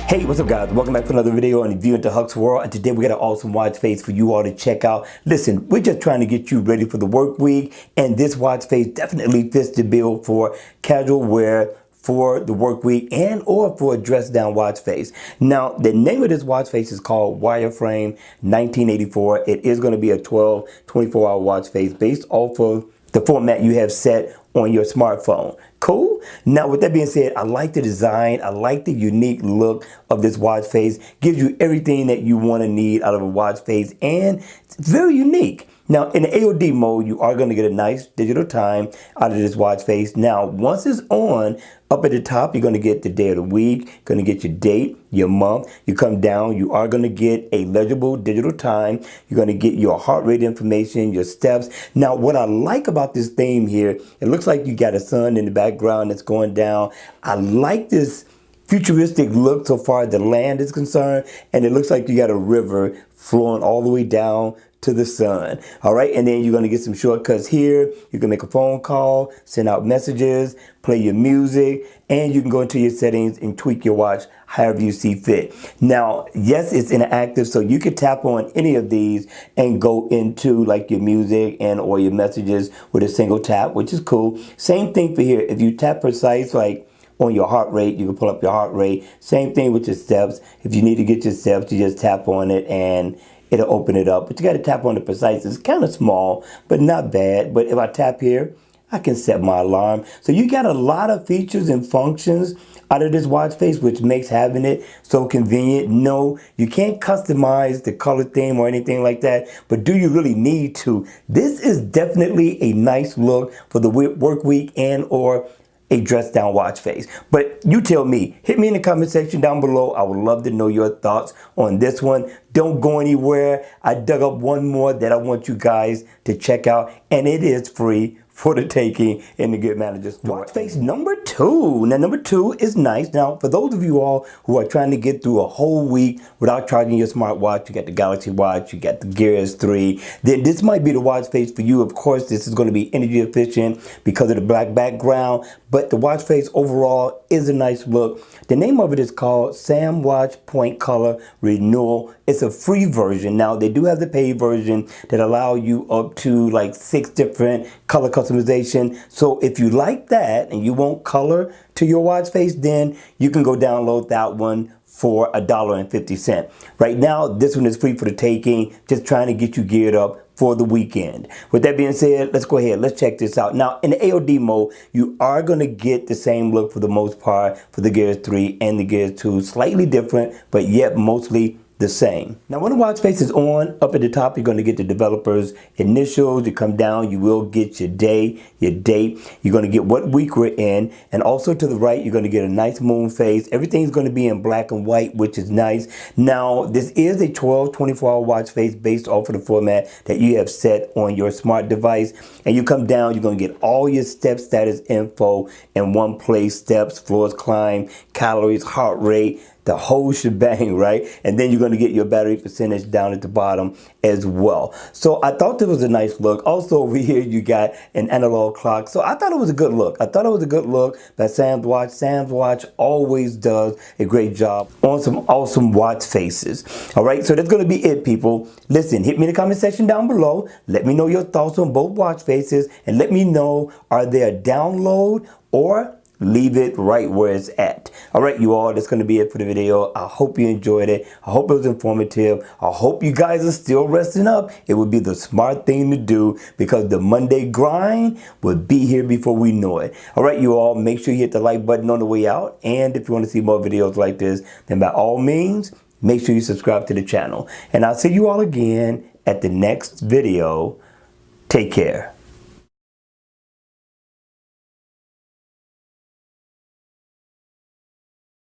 Hey, what's up guys? Welcome back to another video on the View into Huck's World, and today we got an awesome watch face for you all to check out. Listen, we're just trying to get you ready for the work week, and this watch face definitely fits the bill for casual wear for the work week and or for a dress down watch face. Now, the name of this watch face is called Wireframe 1984. It is going to be a 24-hour watch face based off of the format you have set on your smartphone. Cool? Now, with that being said, I like the design. I like the unique look of this watch face. Gives you everything that you want to need out of a watch face, and it's very unique. Now, in the AOD mode, you are going to get a nice digital time out of this watch face. Now, once it's on, up at the top, you're going to get the day of the week, you're going to get your date, your month. You come down, you are going to get a legible digital time. You're going to get your heart rate information, your steps. Now, what I like about this theme here, it looks like you got a sun in the background that's going down. I like this futuristic look so far as the land is concerned, and it looks like you got a river flowing all the way down to the sun. All right, and then you're going to get some shortcuts here. You can make a phone call, send out messages, play your music, and you can go into your settings and tweak your watch however you see fit. Now, yes, it's interactive, so you can tap on any of these and go into like your music and or your messages with a single tap, which is cool. Same thing for here. If you tap precise, like on your heart rate, you can pull up your heart rate. Same thing with your steps. If you need to get your steps, you just tap on it and it'll open it up. But you got to tap on the precise. It's kind of small, but not bad. But if I tap here, I can set my alarm. So you got a lot of features and functions out of this watch face, which makes having it so convenient. No, you can't customize the color theme or anything like that, but do you really need to? This is definitely a nice look for the work week and or a dress down watch face. But you tell me, hit me in the comment section down below. I would love to know your thoughts on this one. Don't go anywhere. I dug up one more that I want you guys to check out, and it is free for the taking in the Good Manager store. Watch face number 2. Now, number 2 is nice. Now, for those of you all who are trying to get through a whole week without charging your smartwatch, you got the Galaxy Watch, you got the Gear S3, then this might be the watch face for you. Of course, this is going to be energy efficient because of the black background, but the watch face overall is a nice look. The name of it is called SamWatch Point Color Renewal. It's a free version. Now, they do have the paid version that allow you up to like 6 different color customization. So if you like that and you want color to your watch face, then you can go download that one for $1.50. Right now, this one is free for the taking, just trying to get you geared up for the weekend. With that being said, let's go ahead. Let's check this out. Now, in the AOD mode, you are going to get the same look for the most part for the Gear 3 and the Gear 2. Slightly different, but yet mostly the same. Now, when the watch face is on, up at the top, you're going to get the developer's initials. You come down, you will get your day, your date. You're going to get what week we're in. And also to the right, you're going to get a nice moon face. Everything's going to be in black and white, which is nice. Now, this is a 24-hour watch face based off of the format that you have set on your smart device. And you come down, you're going to get all your step status info in one place. Steps, floors climbed, calories, heart rate, the whole shebang, right? And then you're going to get your battery percentage down at the bottom as well. So I thought this was a nice look. Also over here, you got an analog clock. So I thought it was a good look. I thought it was a good look by Sam's Watch. Sam's Watch always does a great job on some awesome watch faces. All right, so that's going to be it, people. Listen, hit me in the comment section down below. Let me know your thoughts on both watch faces, and let me know, are they a download or leave it right where it's at. All right, you all, that's going to be it for the video. I hope you enjoyed it. I hope it was informative. I hope you guys are still resting up. It would be the smart thing to do because the Monday grind would be here before we know it. All right, you all, make sure you hit the like button on the way out. And if you want to see more videos like this, then by all means, make sure you subscribe to the channel. And I'll see you all again at the next video. Take care.